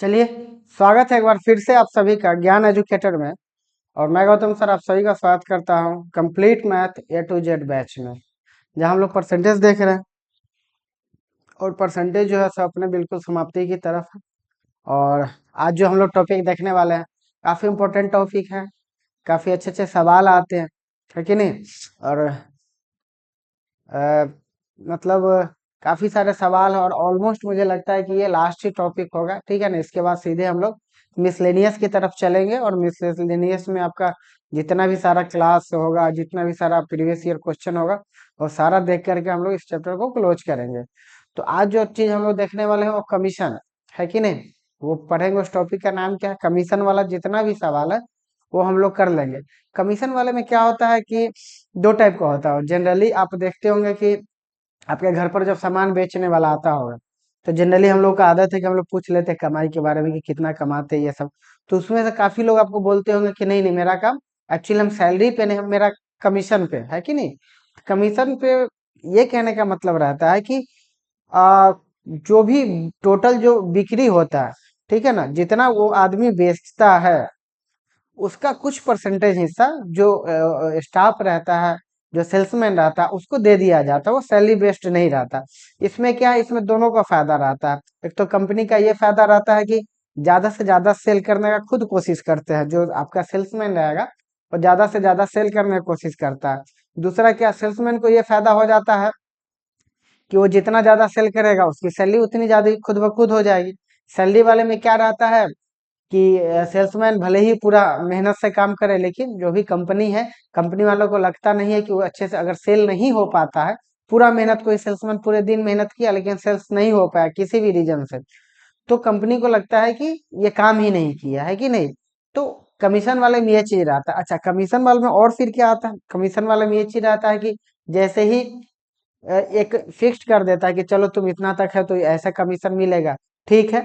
चलिए, स्वागत है एक बार फिर से आप सभी का ज्ञान एजुकेटर में। और मैं गौतम सर आप सभी का स्वागत करता हूं complete math A to Z batch में, जहां हम लोग परसेंटेज देख रहे हैं। और परसेंटेज जो है सब अपने बिल्कुल समाप्ति की तरफ है। और आज जो हम लोग टॉपिक देखने वाले हैं, काफ़ी इम्पोर्टेंट टॉपिक है। काफ़ी अच्छे अच्छे सवाल आते हैं, है कि नहीं। और अ, मतलब काफ़ी सारे सवाल हैं और ऑलमोस्ट मुझे लगता है कि ये लास्ट ही टॉपिक होगा, ठीक है ना। इसके बाद सीधे हम लोग मिसलेनियस की तरफ चलेंगे और मिसलेनियस में आपका जितना भी सारा क्लास होगा, जितना भी सारा प्रीवियस ईयर क्वेश्चन होगा, वो सारा देख करके हम लोग इस चैप्टर को क्लोज करेंगे। तो आज जो चीज़ हम लोग देखने वाले हैं वो कमीशन है कि नहीं। वो पढ़ेंगे, उस टॉपिक का नाम क्या है, कमीशन वाला जितना भी सवाल है वो हम लोग कर लेंगे। कमीशन वाले में क्या होता है कि दो टाइप का होता है। जनरली आप देखते होंगे कि आपके घर पर जब सामान बेचने वाला आता होगा, तो जनरली हम लोग का आदत है कि हम लोग पूछ लेते हैं कमाई के बारे में कि कितना कमाते हैं ये सब। तो उसमें से काफी लोग आपको बोलते होंगे कि नहीं नहीं, मेरा काम एक्चुअली हम सैलरी पे नहीं, हम मेरा कमीशन पे है कि नहीं। कमीशन पे ये कहने का मतलब रहता है कि जो भी टोटल जो बिक्री होता है, ठीक है ना, जितना वो आदमी बेचता है उसका कुछ परसेंटेज हिस्सा जो स्टाफ रहता है, जो सेल्समैन रहता है, उसको दे दिया जाता है। वो सैलरी बेस्ड नहीं रहता। इसमें क्या है, इसमें दोनों का फायदा रहता है। एक तो कंपनी का ये फायदा रहता है कि ज्यादा से ज्यादा सेल करने का खुद कोशिश करते हैं, जो आपका सेल्समैन रहेगा वो ज्यादा से ज्यादा सेल करने की कोशिश करता है। दूसरा क्या, सेल्समैन को ये फायदा हो जाता है कि वो जितना ज्यादा सेल करेगा उसकी सैलरी उतनी ज्यादा खुद ब खुद हो जाएगी। सैलरी वाले में क्या रहता है कि सेल्समैन भले ही पूरा मेहनत से काम करे, लेकिन जो भी कंपनी है, कंपनी वालों को लगता नहीं है कि वो अच्छे से, अगर सेल नहीं हो पाता है, पूरा मेहनत कोई सेल्समैन पूरे दिन मेहनत किया लेकिन सेल्स नहीं हो पाया किसी भी रीजन से, तो कंपनी को लगता है कि ये काम ही नहीं किया है कि नहीं। तो कमीशन वाले में ये चीज रहता है। अच्छा, कमीशन वाले में और फिर क्या आता है, कमीशन वाले में ये चीज रहता है कि जैसे ही एक फिक्स्ड कर देता है कि चलो तुम इतना तक है तो ऐसा कमीशन मिलेगा, ठीक है।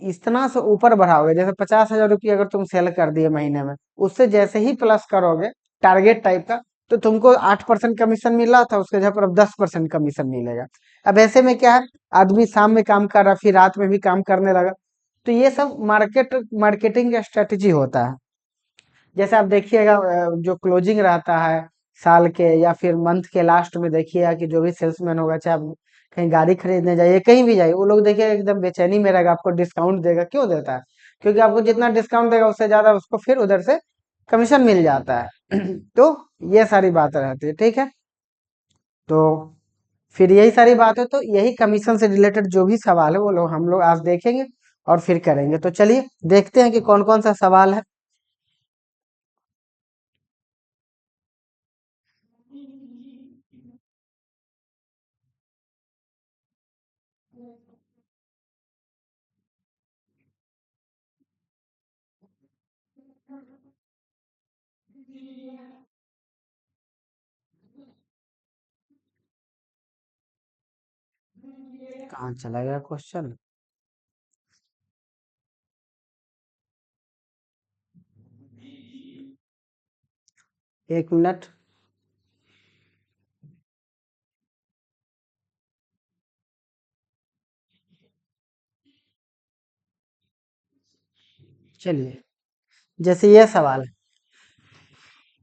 इतना से ऊपर बढ़ाओगे, जैसे 50,000 रुपये अगर तुम सेल कर दिए महीने में, उससे जैसे ही प्लस करोगे टारगेट टाइप का, तो तुमको 8% कमीशन मिल रहा था, उसके जगह पर अब 10% कमीशन मिलेगा। अब ऐसे में क्या है, आदमी शाम में काम कर रहा, फिर रात में भी काम करने लगा। तो ये सब मार्केटिंग का स्ट्रेटेजी होता है। जैसे आप देखिएगा जो क्लोजिंग रहता है साल के या फिर मंथ के लास्ट में, देखिएगा कि जो भी सेल्समैन होगा, चाहे आप कहीं गाड़ी खरीदने जाइए, कहीं भी जाइए, वो लोग देखिए एकदम बेचैनी में रहेगा, आपको डिस्काउंट देगा। क्यों देता है? क्योंकि आपको जितना डिस्काउंट देगा उससे ज्यादा उसको फिर उधर से कमीशन मिल जाता है। तो ये सारी बातें रहती है, ठीक है। तो फिर यही सारी बात है, तो यही कमीशन से रिलेटेड जो भी सवाल है वो लोग हम लोग आज देखेंगे और फिर करेंगे। तो चलिए देखते हैं कि कौन कौन सा सवाल है। कहाँ चला गया क्वेश्चन? 1 मिनट। चलिए, जैसे ये सवाल है,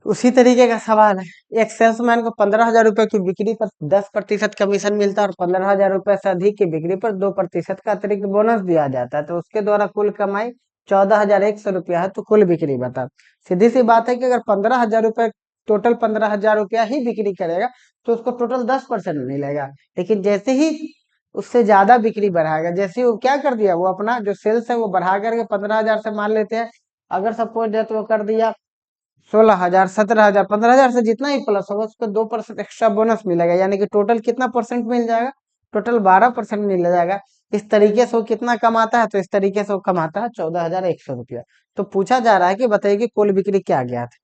उसी तरीके का सवाल है। एक सेल्समैन को 15,000 रुपए की बिक्री पर 10% कमीशन मिलता है और 15,000 रुपए से अधिक की बिक्री पर 2% का अतिरिक्त बोनस दिया जाता है। तो उसके द्वारा कुल कमाई 14,100 रुपया है। तो कुल बिक्री बता। सीधी सी बात है कि अगर 15,000 रुपए, टोटल 15,000 रुपया ही बिक्री करेगा, तो उसको टोटल 10% मिलेगा। लेकिन जैसे ही उससे ज्यादा बिक्री बढ़ाएगा, जैसे ही वो क्या कर दिया, वो अपना जो सेल्स है वो बढ़ा करके 15,000 से मान लेते हैं। अगर सपोज डेट वो कर दिया 16,000, 17,000, 15,000 से जितना ही प्लस होगा उसको 2% एक्स्ट्रा बोनस मिलेगा, यानी कि टोटल कितना परसेंट मिल जाएगा, टोटल 12% मिल जाएगा। इस तरीके से वो कितना कमाता है, तो इस तरीके से वो कमाता है 14,100 रुपया। तो पूछा जा रहा है कि बताइए कि कुल बिक्री क्या ज्ञात है।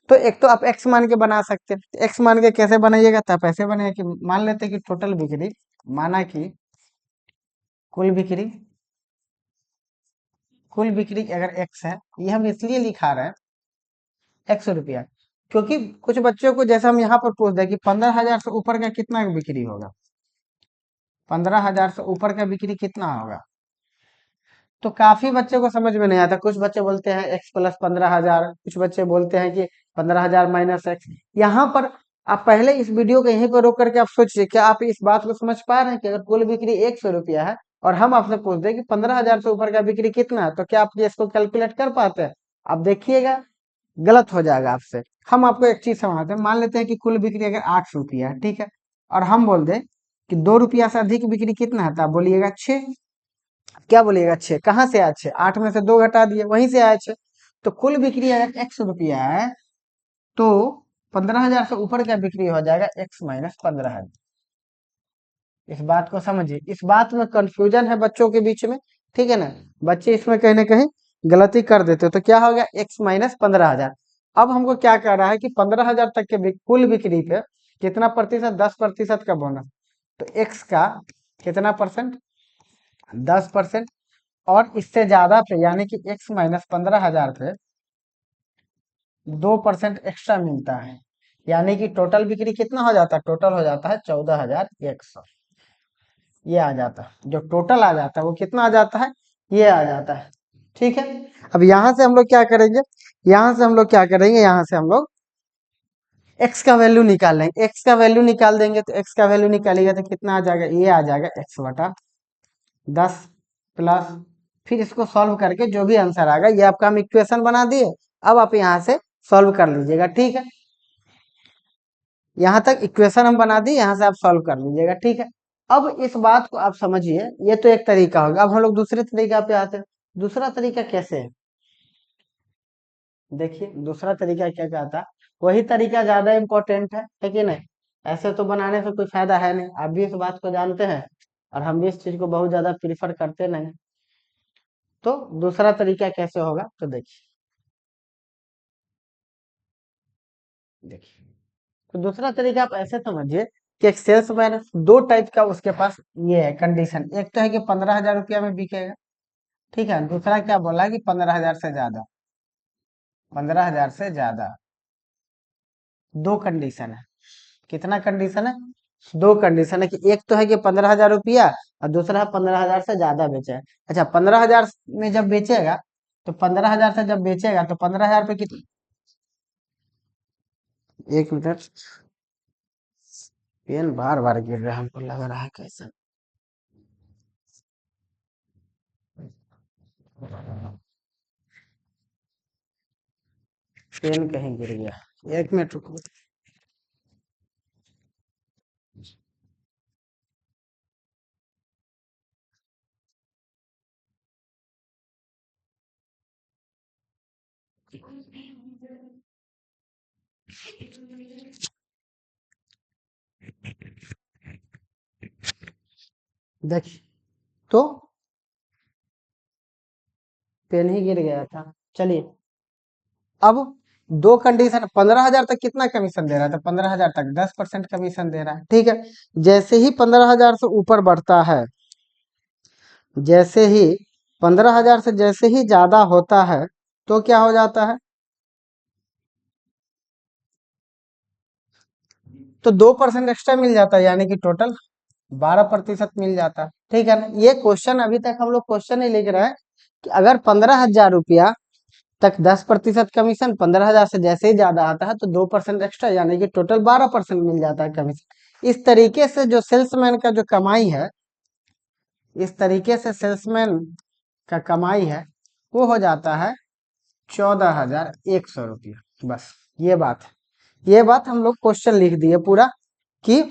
तो एक तो आप एक्स मान के बना सकते हैं। एक्स मान के कैसे बनाइएगा, तो आप ऐसे बनाइए कि मान लेते हैं कि टोटल बिक्री, माना कि कुल बिक्री, कुल बिक्री अगर एक्स है, ये हम इसलिए लिखा रहे हैं 100 रुपया, क्योंकि कुछ बच्चों को जैसे हम यहाँ पर पूछ दें कि 15,000 से ऊपर का कितना बिक्री होगा, 15,000 से ऊपर का बिक्री कितना होगा? तो काफी बच्चे को समझ में नहीं आता। कुछ बच्चे बोलते हैं x प्लस 15,000, कुछ बच्चे बोलते हैं कि 15,000 माइनस एक्स। यहाँ पर आप पहले इस वीडियो को यहीं पर रोक करके आप सोचिए, क्या आप इस बात को समझ पा रहे हैं कि अगर कुल बिक्री 100 रुपया है और हम आपसे पूछ दें कि 15,000 से ऊपर का बिक्री कितना है, तो क्या आप इसको कैलकुलेट कर पाते हैं? आप देखिएगा गलत हो जाएगा आपसे। हम आपको एक चीज समझाते हैं। मान लेते हैं कि कुल बिक्री अगर 8 रुपया है, ठीक है, और हम बोल दें कि 2 रुपया से अधिक बिक्री कितना है, तो आप बोलिएगा 6। क्या बोलिएगा? 6। कहाँ से आया 6? 8 में से 2 घटा दिए, वहीं से आया 6। तो कुल बिक्री अगर 100 रुपया है तो 15,000 से ऊपर का बिक्री हो जाएगा x माइनस 15,000। इस बात को समझिए। इस बात में कंफ्यूजन है बच्चों के बीच में, ठीक है ना? बच्चे इसमें कहीं ना कहीं गलती कर देते, तो क्या हो गया? x minus 15,000। अब हमको क्या कह रहा है कि 15,000 तक के कुल बिक्री पे कितना प्रतिशत? 10% का बोनस। तो x का कितना परसेंट? 10%। और इससे ज्यादा पे यानी कि x माइनस 15,000 पे 2% एक्स्ट्रा मिलता है, यानी कि टोटल बिक्री कितना हो जाता है? टोटल हो जाता है 14,100। ये आ जाता है, जो टोटल आ जाता है वो कितना आ जाता है? ये आ जाता है, ठीक है। अब यहां से हम लोग क्या करेंगे? यहां से हम लोग x का वैल्यू निकाल लेंगे। x का वैल्यू निकाल देंगे तो x का वैल्यू निकालिएगा तो कितना आ जाएगा? ये आ जाएगा x बटा 10 प्लस, फिर इसको सॉल्व करके जो भी आंसर आएगा, ये आपका हम इक्वेशन बना दिए। अब आप यहाँ से सॉल्व कर लीजिएगा, ठीक है। यहाँ तक इक्वेशन हम बना दिए, यहाँ से आप सॉल्व कर लीजिएगा, ठीक है। अब इस बात को आप समझिए, ये तो एक तरीका होगा। अब हम लोग दूसरे तरीका पे आते हैं। दूसरा तरीका कैसे है? देखिए दूसरा तरीका क्या कहता है, वही तरीका ज्यादा इम्पोर्टेंट है कि नहीं? ऐसे तो बनाने से कोई फायदा है नहीं, आप भी इस बात को जानते हैं, और हम भी इस चीज को बहुत ज्यादा प्रीफर करते नहीं। तो दूसरा तरीका कैसे होगा? तो देखिए तो दूसरा तरीका आप ऐसे समझिए कि एक सेल्समैन, दो टाइप का उसके पास ये है कंडीशन। एक तो है कि 15,000 रुपया में बिकेगा, ठीक है। दूसरा क्या बोला है कि 15,000 से ज्यादा। 15,000 से ज्यादा। दो कंडीशन है। कितना कंडीशन है? दो कंडीशन है कि एक तो है कि 15,000 रुपया, और दूसरा है 15,000 से ज्यादा बेचा है। अच्छा, 15,000 में जब बेचेगा, तो 15,000 से जब बेचेगा तो 15,000 पे कितना? एक मिनट, पेन बार बार गिर रहा है, हमको लग रहा है कैसा। पेन कहीं गिर गया, एक मिनट रुको। देखिए तो पेन ही गिर गया था। चलिए, अब दो कंडीशन, 15,000 तक कितना कमीशन दे रहा था? 15,000 तक 10% कमीशन दे रहा है, ठीक है। जैसे ही 15,000 से ऊपर बढ़ता है, जैसे ही 15,000 से जैसे ही ज्यादा होता है, तो क्या हो जाता है? तो 2% एक्स्ट्रा मिल जाता है, यानी कि टोटल 12% मिल जाता है, ठीक है ना। ये क्वेश्चन अभी तक हम लोग क्वेश्चन ही लिख रहे हैं कि अगर 15,000 रुपया तक 10% कमीशन, 15,000 से जैसे ही ज्यादा आता है तो 2% एक्स्ट्रा, यानी कि टोटल 12% मिल जाता है कमीशन। इस तरीके से जो सेल्समैन का जो कमाई है, इस तरीके से सेल्समैन का कमाई है, वो हो जाता है 14,100 रुपया। बस ये बात है। ये बात हम लोग क्वेश्चन लिख दिए पूरा कि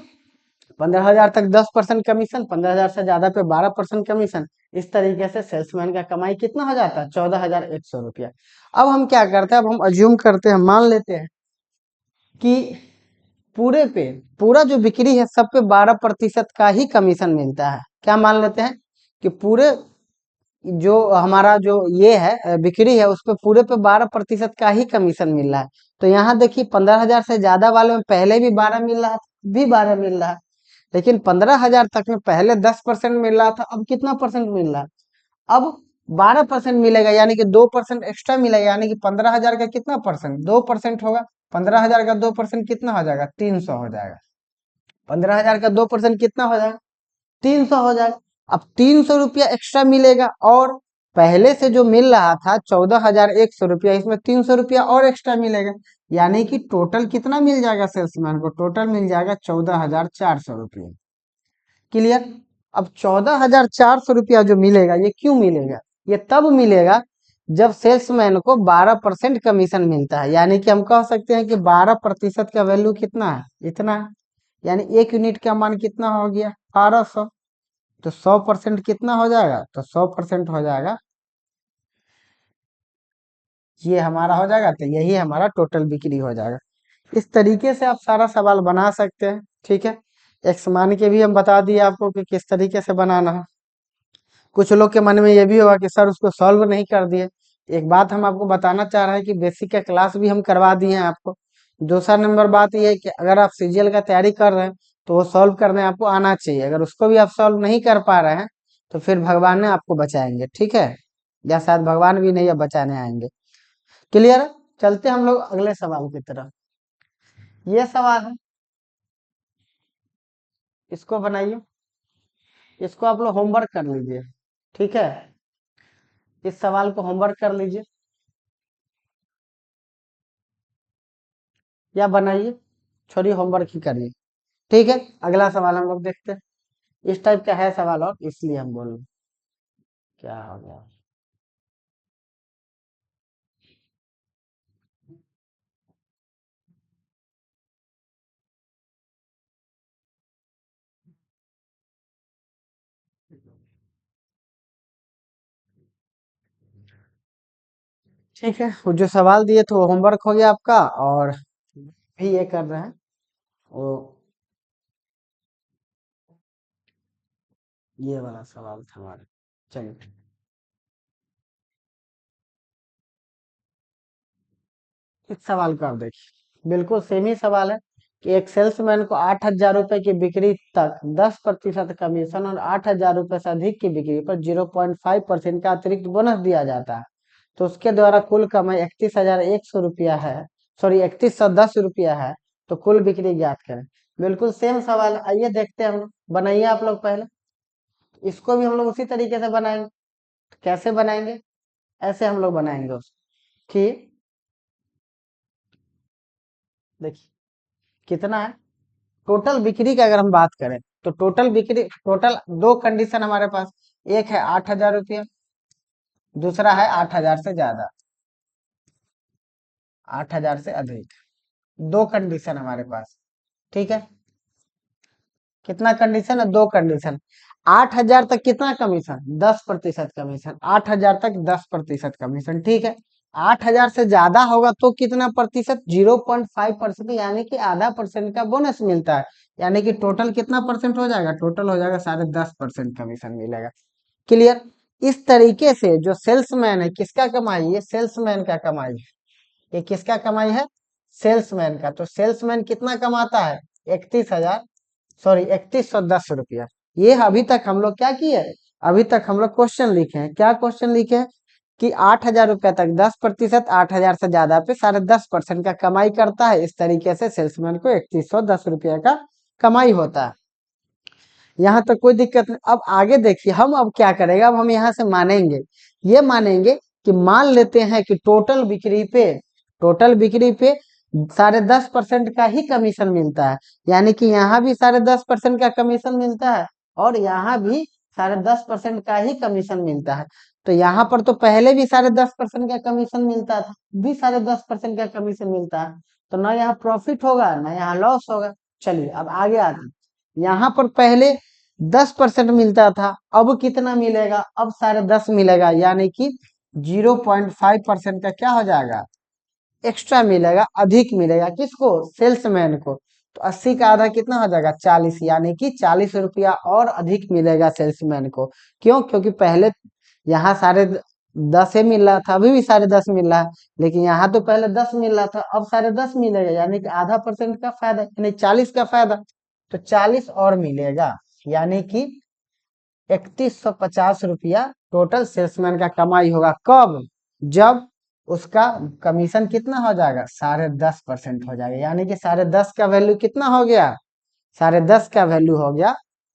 15,000 तक 10% कमीशन, 15,000 से ज्यादा पे 12% कमीशन। इस तरीके से सेल्समैन का कमाई कितना हो जाता है? 14,100 रुपया। अब हम क्या करते हैं? अब हम अज्यूम करते हैं, मान लेते हैं कि पूरे पे, पूरा जो बिक्री है सब पे 12% का ही कमीशन मिलता है। क्या मान लेते हैं कि पूरे जो हमारा जो ये है बिक्री है, उस पे पूरे पे 12% का ही कमीशन मिल रहा है। तो यहाँ देखिए 15,000 से ज्यादा वाले में पहले भी 12 मिल रहा था, भी 12 मिल रहा है। लेकिन 15,000 तक में पहले 10% मिल रहा था, अब कितना परसेंट मिल रहा है? अब 12% मिलेगा, यानी कि 2% एक्स्ट्रा मिलेगा, यानी कि 15,000 का कितना परसेंट? 2% होगा। 15,000 का 2% कितना हो जाएगा? 300 हो जाएगा। 15,000 का 2% कितना हो जाएगा? 300 हो जाएगा। अब 300 रुपया एक्स्ट्रा मिलेगा, और पहले से जो मिल रहा था 14,100 रुपया, इसमें 300 रुपया और एक्स्ट्रा मिलेगा, यानी कि टोटल कितना मिल जाएगा सेल्समैन को? टोटल मिल जाएगा 14,400 रुपया। क्लियर? अब 14,400 रुपया जो मिलेगा, ये क्यों मिलेगा? ये तब मिलेगा जब सेल्समैन को 12% कमीशन मिलता है, यानी कि हम कह सकते हैं कि 12% का वैल्यू कितना है? इतना है। यानी 1 यूनिट का मान कितना हो गया? 1200। तो 100% कितना हो जाएगा? तो 100% हो जाएगा, ये हमारा हो जाएगा, तो यही हमारा टोटल बिक्री हो जाएगा। इस तरीके से आप सारा सवाल बना सकते हैं। ठीक है, एक्स मान के भी हम बता दिए आपको कि किस तरीके से बनाना है। कुछ लोग के मन में ये भी होगा कि सर उसको सॉल्व नहीं कर दिए। एक बात हम आपको बताना चाह रहे हैं कि बेसिक का क्लास भी हम करवा दिए हैं आपको। दूसरा नंबर बात यह है कि अगर आप सीजीएल का तैयारी कर रहे हैं तो वो सॉल्व करने आपको आना चाहिए। अगर उसको भी आप सॉल्व नहीं कर पा रहे हैं तो फिर भगवान ने आपको बचाएंगे। ठीक है, या शायद भगवान भी नहीं अब बचाने आएंगे। क्लियर है? चलते हम लोग अगले सवाल की तरफ। ये सवाल है, इसको बनाइए। इसको आप लोग होमवर्क कर लीजिए। ठीक है, इस सवाल को होमवर्क कर लीजिए या बनाइए, छोड़िए होमवर्क ही करिए। ठीक है, अगला सवाल हम लोग देखते हैं। इस टाइप का है सवाल, और इसलिए हम बोल रहे हैं। क्या हो गया? ठीक है, वो जो सवाल दिए थे वो होमवर्क हो गया आपका, और भी ये कर रहे हैं वो, ये वाला सवाल था हमारा। चलिए, इस सवाल को आप देखिए, बिल्कुल सेम ही सवाल है कि एक सेल्समैन को 8,000 रुपए की बिक्री तक 10% कमीशन और 8,000 रुपए से अधिक की बिक्री पर 0.5% का अतिरिक्त बोनस दिया जाता है। तो उसके द्वारा कुल कमाई 31,100 रुपया है, सॉरी 3110 रुपया है। तो कुल बिक्री ज्ञात करें। बिल्कुल सेम सवाल है, आइए देखते हैं हम लोग। बनाइए आप लोग पहले। इसको भी हम लोग उसी तरीके से बनाएंगे। कैसे बनाएंगे? ऐसे हम लोग बनाएंगे उसको कि देखिए कितना है टोटल बिक्री का। अगर हम बात करें तो टोटल बिक्री, टोटल दो कंडीशन हमारे पास। एक है 8,000 रुपया, दूसरा है 8,000 से ज्यादा, 8,000 से अधिक। दो कंडीशन हमारे पास। ठीक है, कितना कंडीशन है? दो कंडीशन। 8,000 तक कितना कमीशन? 10% कमीशन। 8,000 तक 10% कमीशन। ठीक है, 8,000 से ज्यादा होगा तो कितना प्रतिशत? 0.5%, यानी कि आधा परसेंट का बोनस मिलता है। यानी कि टोटल कितना परसेंट हो जाएगा? टोटल हो जाएगा 10.5% कमीशन मिलेगा। क्लियर? इस तरीके से जो सेल्समैन है, किसका कमाई? ये सेल्समैन का कमाई है। ये किसका कमाई है? सेल्समैन का। तो सेल्समैन कितना कमाता है? 31,000, सॉरी 3110 रुपया। ये अभी तक हम लोग क्या किए? अभी तक हम लोग क्वेश्चन लिखे हैं। क्या क्वेश्चन लिखे हैं? कि 8,000 रुपया तक 10%, 8,000 से ज्यादा पे 10.5% का कमाई करता है। इस तरीके से सेल्समैन को 3110 रुपया का कमाई होता है। यहाँ तक कोई दिक्कत नहीं। अब आगे देखिए, हम अब क्या करेंगे? अब हम यहाँ से मानेंगे, ये मानेंगे कि मान लेते हैं कि टोटल बिक्री पे 10.5% का ही कमीशन मिलता है। यानी कि यहाँ भी 10.5% का कमीशन मिलता है, और यहाँ भी 10.5% का ही कमीशन मिलता है। तो यहाँ पर तो पहले भी 10.5% का कमीशन मिलता था, भी 10.5% का कमीशन मिलता है। तो ना यहाँ प्रॉफिट होगा ना यहाँ लॉस होगा। चलिए अब आगे आते हैं। यहाँ पर पहले 10% मिलता था, अब कितना मिलेगा? अब 10.5 मिलेगा, यानी कि 0.5% का क्या हो जाएगा? एक्स्ट्रा मिलेगा, अधिक मिलेगा। किसको? सेल्समैन को। तो 80 का आधा कितना हो जाएगा? 40, यानी कि 40 रुपया और अधिक मिलेगा सेल्समैन को। क्यों? क्योंकि पहले यहाँ 10.5 मिल रहा था, अभी भी 10.5 मिल रहा है, लेकिन यहाँ तो पहले 10 मिल रहा था, अब 10.5 मिलेगा, यानी कि आधा परसेंट का फायदा, यानी 40 का फायदा। तो 40 और मिलेगा, यानी कि 3150 रुपया टोटल सेल्समैन का कमाई होगा। कब? जब उसका कमीशन कितना हो जाएगा? 10.5% हो जाएगा। यानी कि 10.5 का वैल्यू कितना हो गया? 10.5 का वैल्यू हो गया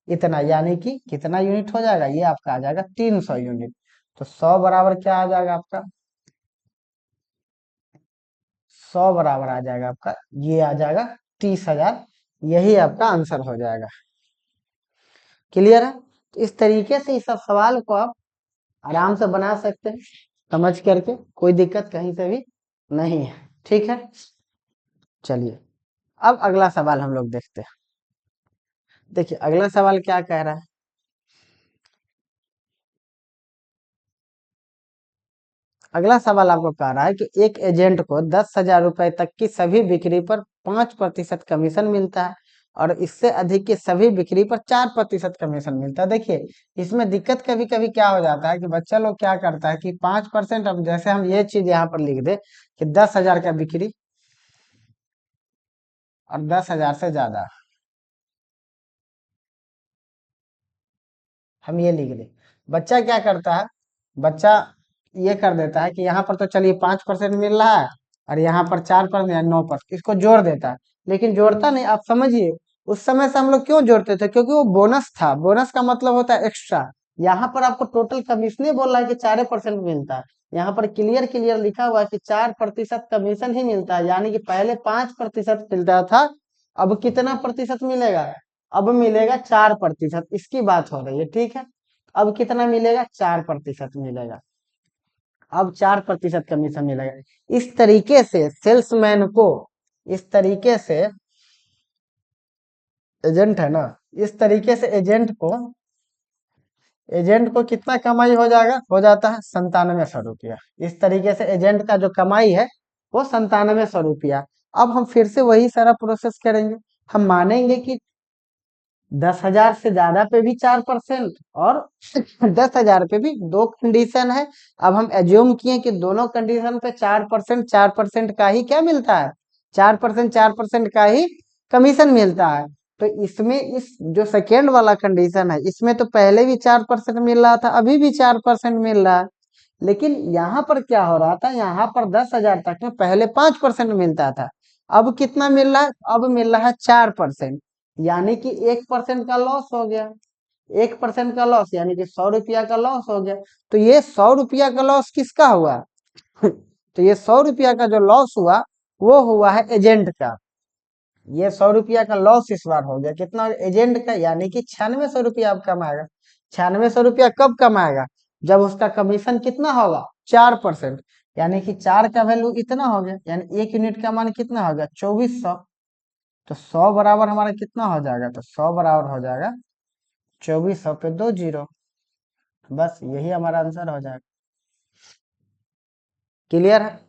इतना, यानी कि कितना यूनिट हो जाएगा, ये आपका आ जाएगा 300 यूनिट। तो 100 बराबर क्या आ जाएगा आपका, 100 बराबर आ जाएगा आपका, ये आ जाएगा 30,000। यही आपका आंसर हो जाएगा। क्लियर है? तो इस तरीके से इस सब सवाल को आप आराम से बना सकते हैं, समझ करके, कोई दिक्कत कहीं से भी नहीं है। ठीक है, चलिए अब अगला सवाल हम लोग देखते हैं। देखिए अगला सवाल क्या कह रहा है। अगला सवाल आपको कह रहा है कि एक एजेंट को 10,000 रुपए तक की सभी बिक्री पर 5% कमीशन मिलता है और इससे अधिक की सभी बिक्री पर 4% कमीशन मिलता है। देखिए इसमें दिक्कत कभी कभी क्या हो जाता है कि बच्चा लोग क्या करता है कि 5%, अब जैसे हम ये चीज यहाँ पर लिख दे कि 10,000 का बिक्री और 10,000 से ज्यादा, हम ये लिख दे, बच्चा क्या करता है, बच्चा ये कर देता है कि यहाँ पर तो चलिए 5% मिल रहा है और यहाँ पर 4% या 9%, इसको जोड़ देता है। लेकिन जोड़ता नहीं, आप समझिए उस समय से हम लोग क्यों जोड़ते थे, क्योंकि वो बोनस था। बोनस का मतलब होता है एक्स्ट्रा। यहाँ पर आपको टोटल कमीशन ही बोल रहा है कि 4% मिलता है। यहाँ पर क्लियर क्लियर लिखा हुआ है कि 4% कमीशन ही मिलता है, यानी कि पहले 5% मिलता था, अब कितना प्रतिशत मिलेगा, अब मिलेगा 4%। इसकी बात हो रही है, ठीक है। अब कितना मिलेगा, 4% मिलेगा, अब 4% कमीशन मिलेगा। इस तरीके से सेल्समैन को, इस तरीके से एजेंट है ना, इस तरीके से एजेंट को कितना कमाई हो जाएगा, हो जाता है 9700 रुपया। इस तरीके से एजेंट का जो कमाई है वो 9700 रुपया। अब हम फिर से वही सारा प्रोसेस करेंगे। हम मानेंगे कि 10,000 से ज्यादा पे भी 4% और 10,000 पे भी दो कंडीशन है। अब हम एज्यूम किए कि दोनों कंडीशन पे 4% का ही क्या मिलता है, 4% का ही कमीशन मिलता है। तो इसमें इस जो सेकेंड वाला कंडीशन है, इसमें तो पहले भी 4% मिल रहा था, अभी भी 4% मिल रहा है। लेकिन यहाँ पर क्या हो रहा था, यहाँ पर 10,000 तक में पहले 5% मिलता था, अब कितना मिल रहा है, अब मिल रहा है 4%। यानी कि 1% का लॉस हो गया। 1% का लॉस यानी कि 100 रुपया का लॉस हो गया। तो ये 100 रुपया का लॉस किसका हुआ? तो ये 100 रुपया का जो लॉस हुआ वो हुआ है एजेंट का। ये 100 रुपया का लॉस इस बार हो गया, कितना, एजेंट का, यानी कि 9600 रुपया अब कमाएगा। 9600 रुपया कब कमाएगा, जब उसका कमीशन कितना होगा, 4%। यानी कि 4 का वैल्यू इतना हो गया, यानी 1 यूनिट का मान कितना हो गया, 2400। तो 100 बराबर हमारा कितना हो जाएगा, तो 100 बराबर हो जाएगा 2400 पे 2 जीरो। बस यही हमारा आंसर हो जाएगा। क्लियर है?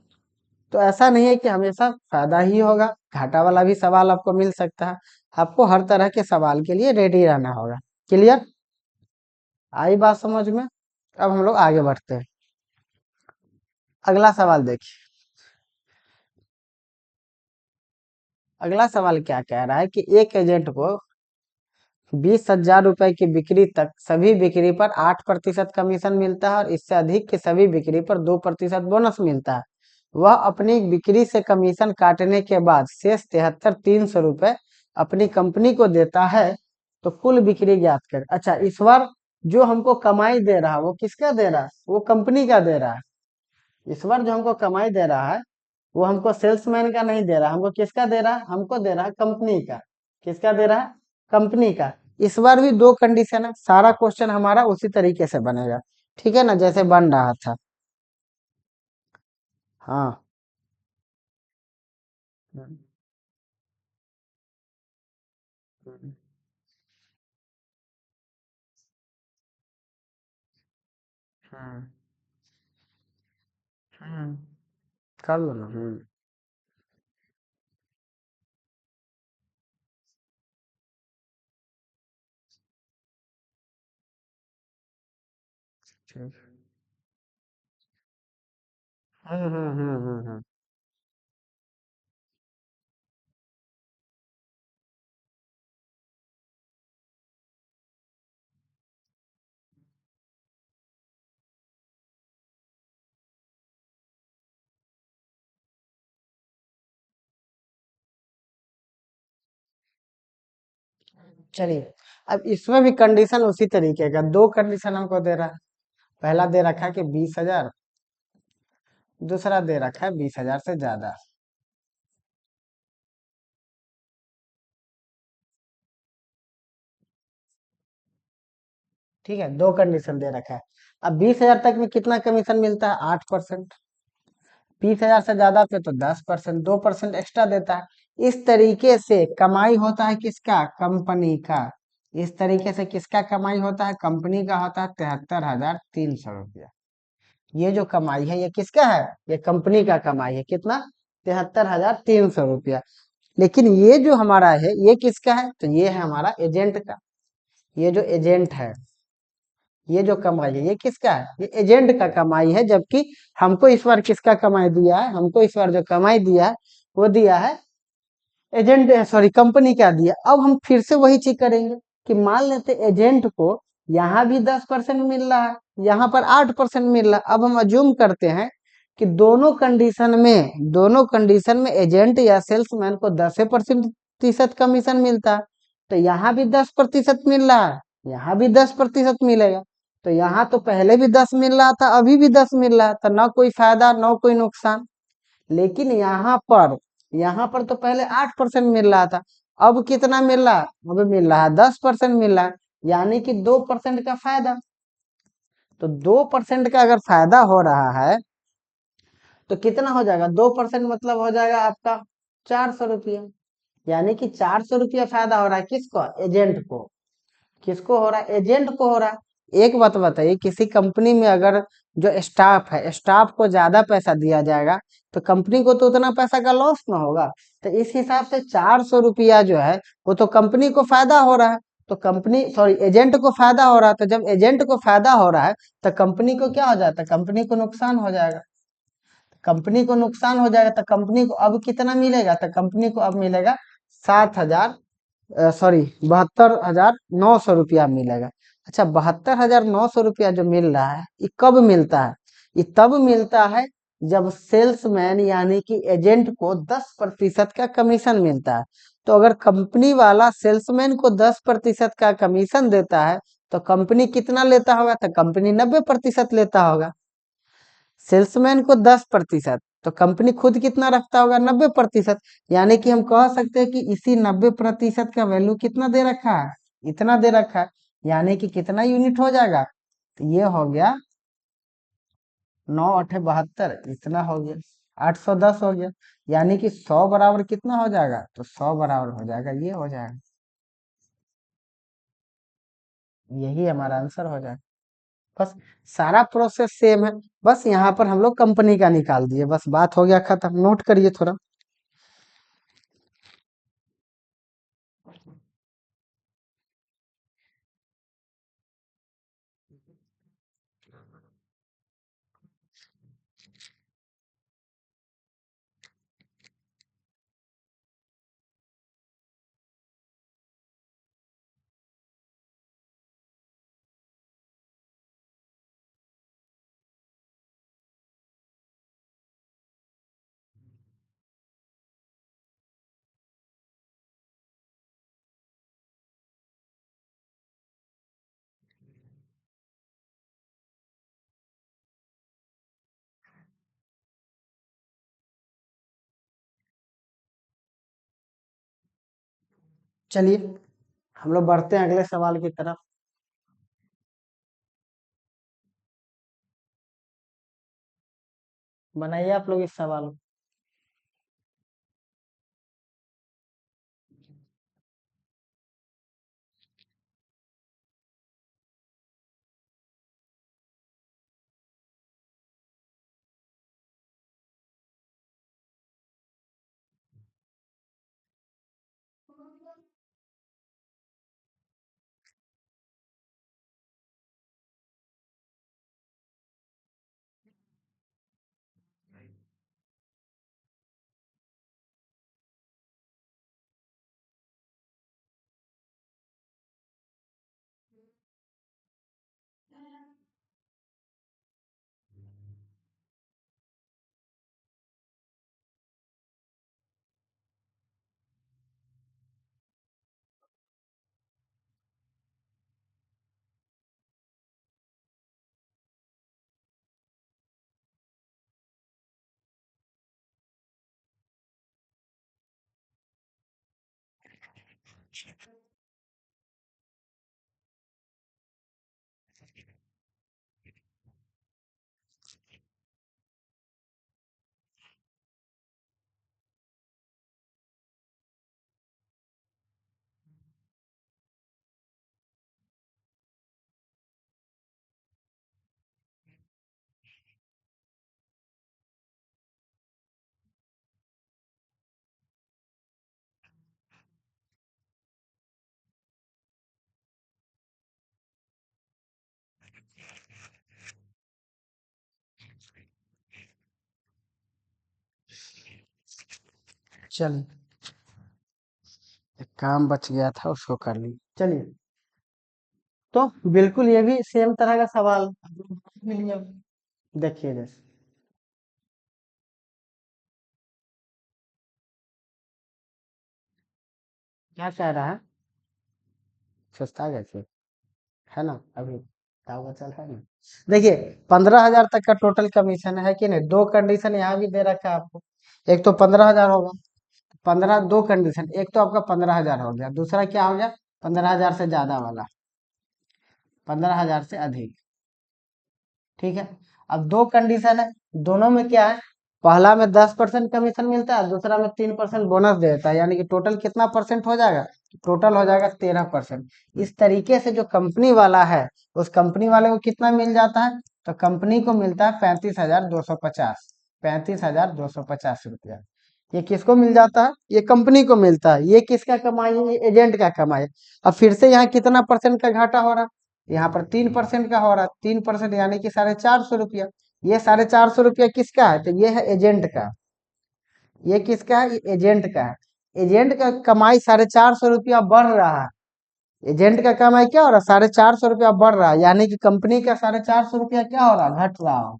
तो ऐसा नहीं है कि हमेशा फायदा ही होगा, घाटा वाला भी सवाल आपको मिल सकता है। आपको हर तरह के सवाल के लिए रेडी रहना होगा। क्लियर? आई बात समझ में? अब हम लोग आगे बढ़ते हैं। अगला सवाल देखिए। अगला सवाल क्या कह रहा है कि एक एजेंट को 20,000 रुपए की बिक्री तक सभी बिक्री पर 8% कमीशन मिलता है और इससे अधिक की सभी बिक्री पर 2% बोनस मिलता है। वह अपनी बिक्री से कमीशन काटने के बाद शेष 73,300 रुपए अपनी कंपनी को देता है। तो कुल बिक्री ज्ञात कर। अच्छा, इस बार जो हमको कमाई दे रहा है वो किसका दे रहा है, वो कंपनी का दे रहा है। इस बार जो हमको कमाई दे रहा है वो हमको सेल्समैन का नहीं दे रहा, हमको किसका दे रहा है, हमको दे रहा है कंपनी का। किसका दे रहा है, कंपनी का। इस बार भी दो कंडीशन है, सारा क्वेश्चन हमारा उसी तरीके से बनेगा, ठीक है ना, जैसे बन रहा था। हाँ। हम्म, हम्म, हम्म, हम्म, कर लो ना। ठीक। हम्म। चलिए, अब इसमें भी कंडीशन उसी तरीके का, दो कंडीशन हमको दे रहा है। पहला दे रखा है कि 20,000, दूसरा दे रखा है 20,000 से ज्यादा। ठीक है, दो कंडीशन दे रखा है। अब 20,000 तक में कितना कमीशन मिलता है? 8%। 20,000 से ज्यादा पे तो 10%, 2% एक्स्ट्रा देता है। इस तरीके से कमाई होता है किसका? कंपनी का। इस तरीके से किसका कमाई होता है? कंपनी का होता है 73,300 रुपया। ये जो कमाई है ये किसका है? ये कंपनी का कमाई है। कितना? 73,300 रुपया। लेकिन ये जो हमारा है ये किसका है? तो ये है हमारा एजेंट का। ये जो एजेंट है, ये जो कमाई है ये किसका है? ये एजेंट का कमाई है। जबकि हमको इस बार किसका कमाई दिया है? हमको इस बार जो कमाई दिया है वो दिया है एजेंट, सॉरी, कंपनी का दिया। अब हम फिर से वही चीज करेंगे कि मान लेते एजेंट को यहाँ भी 10% मिल रहा है, यहाँ पर 8% मिल रहा है। अब हम अज्यूम करते हैं कि दोनों कंडीशन में एजेंट या सेल्समैन को 10% कमीशन मिलता है। तो यहाँ भी 10% मिल रहा है, यहाँ भी 10% मिलेगा। तो यहाँ तो पहले भी 10 मिल रहा था, अभी भी 10 मिल रहा है, तो ना कोई फायदा ना कोई नुकसान। लेकिन यहाँ पर तो पहले 8% मिल रहा था, अब कितना मिल रहा है? अब मिल रहा है 10% मिल रहा है, यानी कि 2% का फायदा। तो 2% का अगर फायदा हो रहा है तो कितना हो जाएगा? 2% मतलब हो जाएगा आपका 400 रुपया। यानी कि 400 रुपया फायदा हो रहा है किसको? एजेंट को। किसको हो रहा है? एजेंट को हो रहा है। एक बात बताइए, किसी कंपनी में अगर जो स्टाफ है, स्टाफ को ज्यादा पैसा दिया जाएगा तो कंपनी को तो उतना पैसा का लॉस ना होगा। तो इस हिसाब से 400 रुपया जो है वो तो कंपनी को फायदा हो रहा है। तो कंपनी, सॉरी, एजेंट को फायदा हो रहा है। तो जब एजेंट को फायदा हो रहा है तो कंपनी को क्या हो जाता है? कंपनी को नुकसान हो जाएगा। कंपनी को नुकसान हो जाएगा तो कंपनी को अब कितना मिलेगा? तो कंपनी को अब मिलेगा 7,000, सॉरी, 72,900 रुपया मिलेगा। अच्छा, 72,900 रुपया जो मिल रहा है ये कब मिलता है? ये तब मिलता है जब सेल्समैन यानी कि एजेंट को 10% का कमीशन मिलता है। तो अगर कंपनी वाला सेल्समैन को 10% का कमीशन देता है तो कंपनी कितना लेता होगा? तो कंपनी 90% लेता होगा। सेल्समैन को 10%, तो कंपनी खुद कितना रखता होगा? 90%। यानी कि हम कह सकते हैं कि इसी 90% का वैल्यू कितना दे रखा है? इतना दे रखा है। यानी कि कितना यूनिट हो जाएगा? तो ये हो गया 9 8 72, इतना हो गया 810 हो गया। यानी कि 100 बराबर कितना हो जाएगा? तो 100 बराबर हो जाएगा, ये हो जाएगा। यही हमारा आंसर हो जाएगा। बस, सारा प्रोसेस सेम है। बस यहाँ पर हम लोग कंपनी का निकाल दिए, बस बात हो गया खत्म। नोट करिए थोड़ा। चलिए, हम लोग बढ़ते हैं अगले सवाल की तरफ। बनाइए आप लोग इस सवाल को। चलिए, एक काम बच गया था उसको कर ली। चलिए, तो बिल्कुल ये भी सेम तरह का सवाल मिलिए। देखिए जैसे क्या कह रहा है, सस्ता कैसे है ना, अभी दाव बचल है ना। देखिए, 15,000 तक का टोटल कमीशन है कि नहीं। दो कंडीशन यहाँ भी दे रखा है आपको। एक तो 15,000 होगा, 15 दो कंडीशन, एक तो आपका 15,000 हो गया, दूसरा क्या हो गया, 15,000 से ज्यादा वाला, 15,000 से अधिक। ठीक है, अब दो कंडीशन है, दोनों में क्या है, पहला में 10% कमीशन मिलता है, दूसरा में 3% बोनस देता है, यानी कि टोटल कितना परसेंट हो जाएगा, टोटल हो जाएगा 13%। इस तरीके से जो कंपनी वाला है, उस कंपनी वाले को कितना मिल जाता है, तो कंपनी को मिलता है 35,250, 35,250 रुपया। ये किसको मिल जाता है, ये कंपनी को मिलता है। ये किसका कमाई है, ये एजेंट का कमाई है। अब फिर से यहाँ कितना परसेंट का घाटा हो रहा है, यहाँ पर 3% का हो रहा है, 3% यानी कि 450 रुपया। ये 450 रुपया किसका है, तो ये है एजेंट का। ये किसका है, ये एजेंट का है। एजेंट का कमाई 450 रुपया बढ़ रहा है। एजेंट का कमाई क्या हो रहा है, 450 रुपया बढ़ रहा है, यानी कि कंपनी का 450 रुपया क्या हो रहा है, घट रहा हो।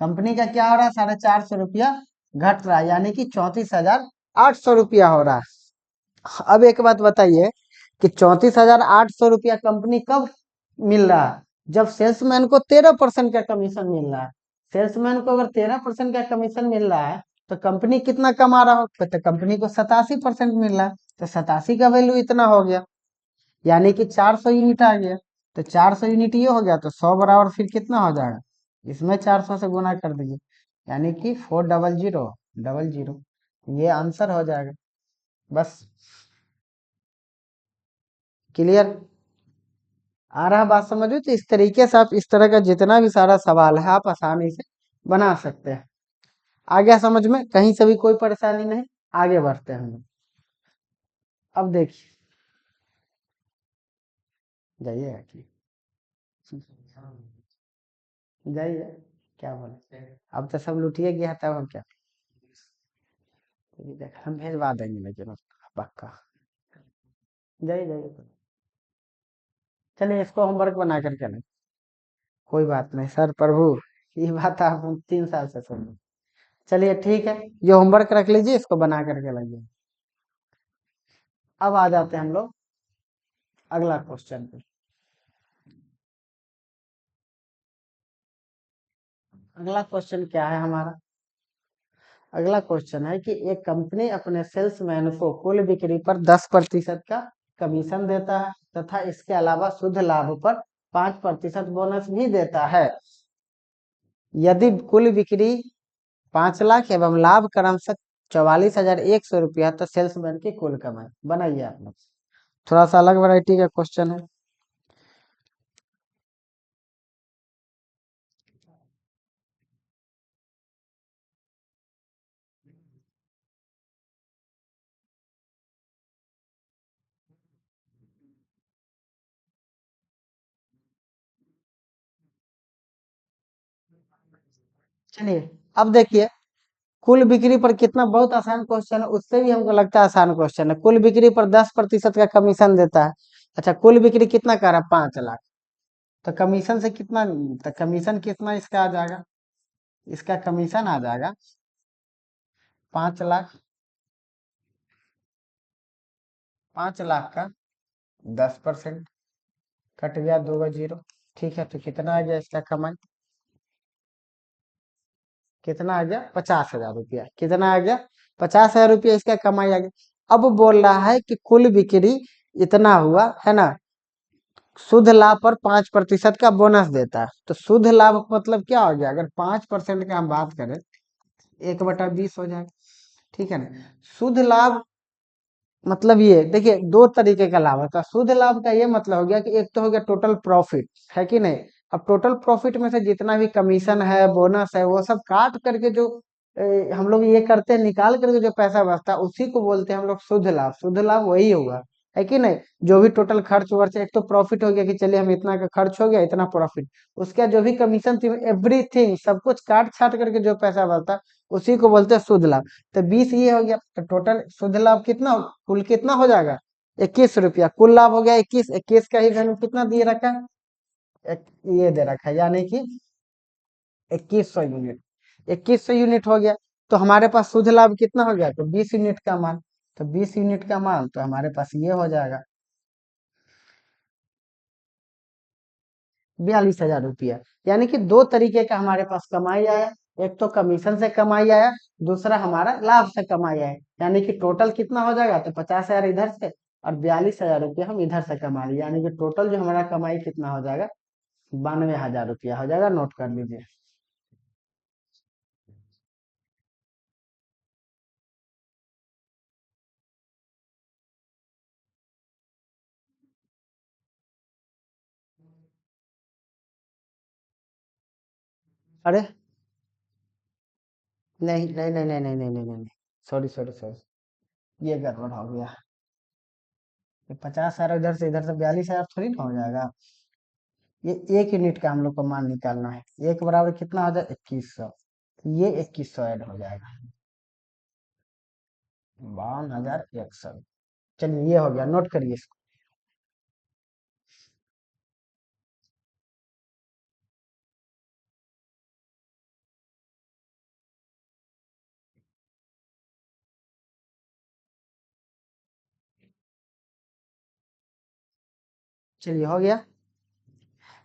कंपनी का क्या हो रहा है, 450 रुपया घट रहा है, यानी कि 34,800 रुपया हो रहा है। अब एक बात बताइए कि 34,800 रुपया कंपनी कब मिल रहा है, जब सेल्समैन को 13% का कमीशन मिल रहा है। सेल्समैन को अगर 13% का कमीशन मिल रहा है, तो कंपनी कितना कमा रहा हो, तो कंपनी को 87% मिल रहा है। तो 87 का वैल्यू इतना हो गया, यानी कि 400 यूनिट आ गया। तो 400 यूनिट ये हो गया, तो 100 बराबर फिर कितना हो जाएगा, इसमें 400 से गुना कर दीजिए, यानी कि 40000। ये आंसर हो जाएगा। बस, क्लियर, आ रहा बात समझो। तो इस तरीके से आप इस तरह का जितना भी सारा सवाल है आप आसानी से बना सकते हैं। आ गया समझ में, कहीं से भी कोई परेशानी नहीं। आगे बढ़ते हैं हम लोग। अब देखिए, जाइए कि जाइए, क्या बोले, अब तो सब लुटिए गया, तब हम क्या, ये देख हम भेजवा देंगे, लेकिन पक्का। जाइए जाइए, चलिए इसको होमवर्क बना कर चलें। कोई बात नहीं सर प्रभु, ये बात आप 3 साल से सुन रहे हैं। चलिए ठीक है, ये होमवर्क रख लीजिए, इसको बना करके लाइए। अब आ जाते हैं हम लोग अगला क्वेश्चन पे। अगला क्वेश्चन क्या है हमारा, अगला क्वेश्चन है कि एक कंपनी अपने सेल्समैन को कुल बिक्री पर 10% का कमीशन देता है, तथा इसके अलावा शुद्ध लाभ पर 5% बोनस भी देता है। यदि कुल बिक्री 5 लाख एवं लाभ क्रमशः 44,100 रुपया, तो सेल्समैन की कुल कमाई बनाइए आप लोग। थोड़ा सा अलग वैरायटी का क्वेश्चन है। चलिए, अब देखिए, कुल बिक्री पर कितना, बहुत आसान क्वेश्चन है, उससे भी हमको लगता है आसान क्वेश्चन है। कुल बिक्री पर 10% का कमीशन देता है। अच्छा, कुल बिक्री कितना कर रहा है, 5 लाख, तो कमीशन से कितना, तो कमीशन कितना इसका आ जाएगा, इसका कमीशन आ जाएगा 5 लाख। 5 लाख का 10% कट गया, 2 का 0। ठीक है, तो कितना आ गया इसका कमाई, कितना आ गया, 50,000 रुपया। कितना आ गया, 50,000 रुपया इसका कमाई आ गया। अब बोल रहा है कि कुल बिक्री इतना हुआ है ना। शुद्ध लाभ पर 5% का बोनस देता है, तो शुद्ध लाभ का मतलब क्या हो गया, अगर 5% का हम बात करें 1/20 हो जाएगा, ठीक है ना। शुद्ध लाभ मतलब ये देखिए, दो तरीके का लाभ होता है। शुद्ध लाभ का ये मतलब हो गया कि एक तो हो गया टोटल प्रॉफिट, है कि नहीं। अब टोटल प्रॉफिट में से जितना भी कमीशन है, बोनस है, वो सब काट करके जो हम लोग ये करते हैं, निकाल करके जो पैसा बचता है उसी को बोलते हैं हम लोग शुद्ध लाभ। शुद्ध लाभ वही होगा, है कि नहीं। जो भी टोटल खर्च वर्च, एक तो प्रॉफिट हो गया कि चलिए हम इतना का खर्च हो गया, इतना प्रॉफिट, उसका जो भी कमीशन थी, एवरीथिंग सब कुछ काट छाट करके जो पैसा बचता उसी को बोलते हैं शुद्ध लाभ। तो 20 ये हो गया, तो टोटल शुद्ध लाभ कितना कुल कितना हो जाएगा, 21 रुपया। कुल लाभ हो गया 21, 21 का ही वैल्यू कितना दिए रखा है, एक, ये दे रखा है, यानी कि 2100 यूनिट। 2100 यूनिट हो गया, तो हमारे पास शुद्ध लाभ कितना हो गया, तो 20 यूनिट का मान। तो 20 यूनिट का मान तो हमारे पास ये हो जाएगा 42,000 रुपया। यानी कि दो तरीके का हमारे पास कमाई आया, एक तो कमीशन से कमाई आया, दूसरा हमारा लाभ से कमाई आया। यानी कि टोटल कितना हो जाएगा, तो 50,000 इधर से और 42,000 रुपया हम इधर से कमा लिए, यानी कि टोटल जो हमारा कमाई कितना हो जाएगा, 92,000 रुपया हो जाएगा। नोट कर लीजिए। अरे नहीं नहीं नहीं नहीं नहीं नहीं नहीं नहीं, सॉरी सॉरी सॉरी, ये गड़बड़ हो गया। ये 50,000 इधर से 42,000 थोड़ी ना हो जाएगा। ये 1 यूनिट का हम लोग को मान निकालना है। एक बराबर कितना हो जाए, 2100। ये 2100 ऐड हो जाएगा, 52,100। चलिए ये हो गया, नोट करिए इसको। चलिए हो गया।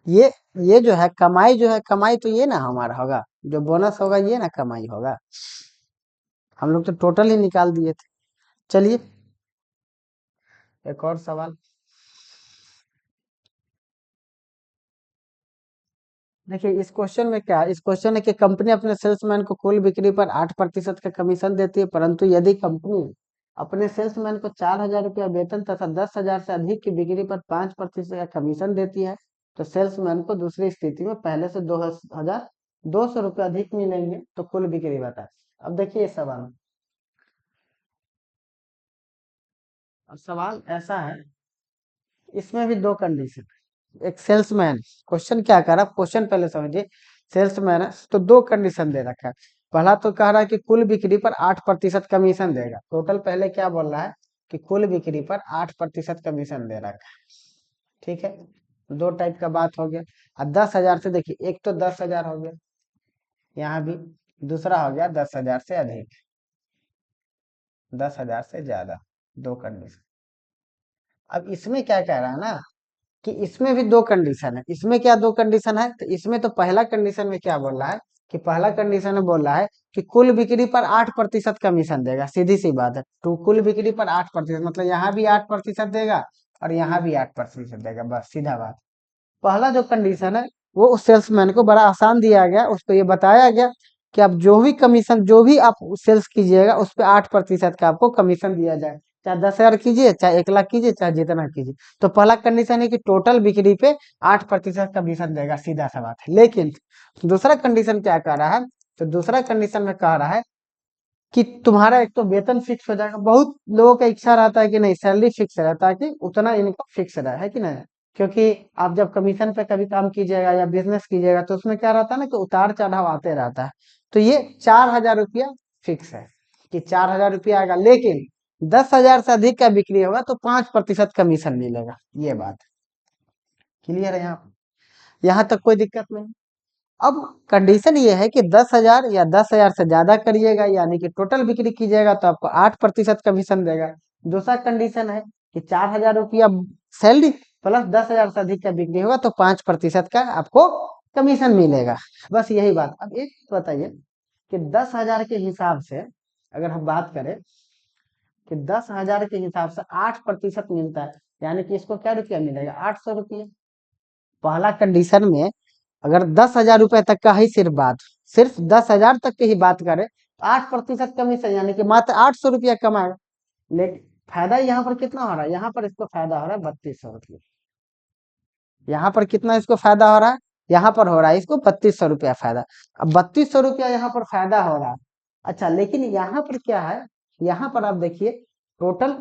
ये ये जो है कमाई, जो है कमाई, तो ये ना हमारा होगा, जो बोनस होगा ये ना कमाई होगा। हम लोग तो टोटल ही निकाल दिए थे। चलिए एक और सवाल। देखिए इस क्वेश्चन में क्या है, इस क्वेश्चन है कि कंपनी अपने सेल्समैन को कुल बिक्री पर 8% का कमीशन देती है, परंतु यदि कंपनी अपने सेल्समैन को 4,000 रुपया वेतन तथा 10,000 से अधिक की बिक्री पर 5% का कमीशन देती है, तो सेल्समैन को दूसरी स्थिति में पहले से 2,200 रुपये अधिक मिलेंगे, तो कुल बिक्री बताए। अब देखिए सवाल, अब सवाल ऐसा है, इसमें भी दो कंडीशन। एक सेल्समैन, क्वेश्चन क्या कर रहा है, क्वेश्चन पहले समझिए। सेल्समैन है तो दो कंडीशन दे रखा है। पहला तो कह रहा है कि कुल बिक्री पर 8% कमीशन देगा। टोटल पहले क्या बोल रहा है कि कुल बिक्री पर 8% कमीशन दे रखा है, ठीक है। दो टाइप का बात हो गया। और 10,000 से देखिए, एक तो 10,000 हो गया यहाँ भी, दूसरा हो गया 10,000 से अधिक, 10,000 से ज्यादा, दो कंडीशन। अब इसमें क्या कह रहा है ना, कि इसमें भी दो कंडीशन है। इसमें क्या दो कंडीशन है, तो इसमें तो पहला कंडीशन में क्या बोल रहा है, कि पहला कंडीशन में बोल रहा है कि कुल बिक्री पर 8% कमीशन देगा। सीधी सी बात है, तो कुल बिक्री पर 8%, मतलब यहाँ भी 8% देगा और यहाँ भी 8% देगा, बस सीधा बात। पहला जो कंडीशन है वो उस सेल्समैन को बड़ा आसान दिया गया, उसको ये बताया गया कि आप जो भी कमीशन, जो भी आप सेल्स कीजिएगा उस पर 8% का आपको कमीशन दिया जाए। चाहे 10,000 कीजिए, चाहे 1 लाख कीजिए, चाहे जितना कीजिए। तो पहला कंडीशन है कि टोटल बिक्री पे 8% कमीशन देगा, सीधा सा बात है। लेकिन दूसरा कंडीशन क्या कह रहा है, तो दूसरा कंडीशन में कह रहा है कि तुम्हारा एक तो वेतन फिक्स हो जाएगा। बहुत लोगों का इच्छा रहता है कि नहीं, सैलरी फिक्स रहता है, कि उतना इनकम फिक्स रहा है कि नहीं। क्योंकि आप जब कमीशन पे कभी काम कीजिएगा या बिजनेस कीजिएगा तो उसमें क्या रहता है ना, कि उतार चढ़ाव आते रहता है। तो ये 4,000 रुपया फिक्स है, कि 4,000 रुपया आएगा। लेकिन 10,000 से अधिक का बिक्री होगा तो 5% कमीशन मिलेगा। ये बात क्लियर है यहाँ तक कोई दिक्कत नहीं। अब कंडीशन ये है कि 10,000 या 10,000 से ज्यादा करिएगा, यानी कि टोटल बिक्री कीजिएगा तो आपको 8% कमीशन देगा। दूसरा कंडीशन है कि 4,000 रुपया सैलरी प्लस 10,000 से अधिक का बिक्री होगा तो 5% का आपको कमीशन मिलेगा। बस यही बात। अब एक बताइए कि 10,000 के हिसाब से अगर हम बात करें कि 10,000 के हिसाब से 8% मिलता है, यानी कि इसको क्या रुपया मिलेगा, 800 रुपया। पहला कंडीशन में अगर 10,000 रुपए तक का ही सिर्फ 10,000 तक की ही बात करें तो 8% कमीशन यानी कि मात्र 800 रुपया कमाएगा। लेकिन फायदा यहाँ पर कितना हो रहा है, यहाँ पर इसको फायदा हो रहा है 3200 रुपया। यहाँ पर कितना इसको फायदा हो रहा है, यहाँ पर हो रहा है इसको 3200 रुपया फायदा। अब 3200 रुपया यहाँ पर फायदा हो रहा है। अच्छा, लेकिन यहाँ पर क्या है, यहाँ पर आप देखिए टोटल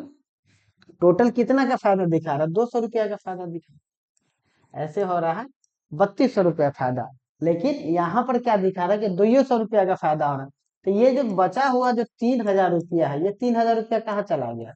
टोटल कितना का फायदा दिखा रहा है, 200 रुपया का फायदा दिखा रहा है। ऐसे हो रहा है 3200 रुपया फायदा, लेकिन यहाँ पर क्या दिखा रहा है कि 200 रुपया का फायदा हो रहा है। तो ये जो बचा हुआ जो 3000 रुपया है, ये 3000 रुपया कहाँ चला गया,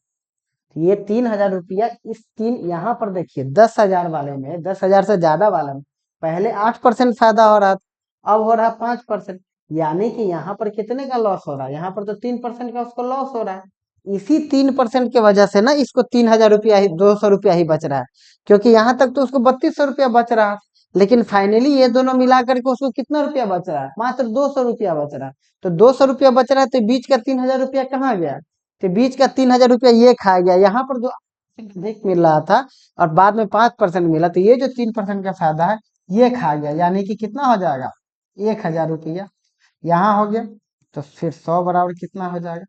ये 3000 रुपया इस तीन, यहाँ पर देखिए 10,000 वाले में, 10,000 से ज्यादा वाले में पहले 8% फायदा हो रहा था, अब हो रहा है 5%। यानी कि यहाँ पर कितने का लॉस हो रहा है, यहाँ पर तो 3% का उसको लॉस हो रहा है। इसी 3% की वजह से ना इसको 3000 रुपया ही, 200 रुपया ही बच रहा है। क्योंकि यहाँ तक तो उसको 3200 रुपया बच रहा है, लेकिन फाइनली ये दोनों मिला करके उसको कितना रुपया बच रहा है, मात्र 200 रुपया बच रहा है। तो 200 रुपया बच रहा है, तो बीच का 3000 रुपया कहाँ गया, तो बीच का 3000 रुपया ये खा गया। यहाँ पर जो अधिक मिल रहा था और बाद में 5% मिला, तो ये जो 3% का फायदा है ये खा गया। यानी कि कितना हो जाएगा, 1000 रुपया यहाँ हो गया। तो फिर 100 बराबर कितना हो जाएगा,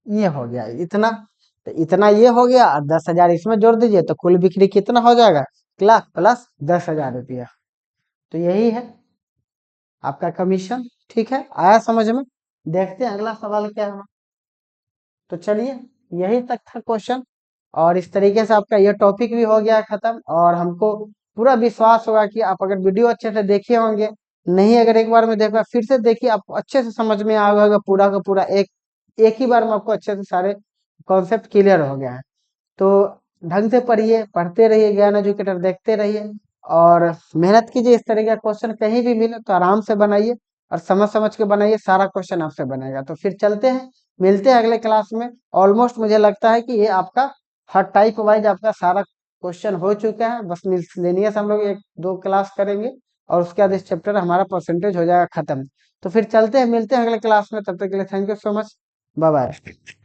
ये हो गया इतना। तो इतना ये हो गया और 10,000 इसमें जोड़ दीजिए तो कुल बिक्री कितना हो जाएगा, 1 लाख प्लस 10,000 रुपया। तो यही है आपका कमीशन। ठीक है, आया समझ में। देखते हैं अगला सवाल क्या है। तो चलिए, यही तक था क्वेश्चन, और इस तरीके से आपका यह टॉपिक भी हो गया खत्म। और हमको पूरा विश्वास होगा कि आप अगर वीडियो अच्छे से देखे होंगे, नहीं अगर एक बार में देखा फिर से देखिए, आपको अच्छे से समझ में आ होगा पूरा का पूरा। एक ही बार में आपको अच्छे से सारे कॉन्सेप्ट क्लियर हो गया है। तो ढंग से पढ़िए, पढ़ते रहिए, ज्ञान एजुकेटर देखते रहिए और मेहनत कीजिए। इस तरह का क्वेश्चन कहीं भी मिले तो आराम से बनाइए और समझ समझ के बनाइए, सारा क्वेश्चन आपसे बनेगा। तो फिर चलते हैं, मिलते हैं अगले क्लास में। ऑलमोस्ट मुझे लगता है कि ये आपका हर टाइप वाइज आपका सारा क्वेश्चन हो चुका है, बस मिसलेनियस हम लोग 1-2 क्लास करेंगे और उसके बाद इस चैप्टर हमारा परसेंटेज हो जाएगा खत्म। तो फिर चलते हैं, मिलते हैं अगले क्लास में, तब तक के लिए thank you so much, bye bye.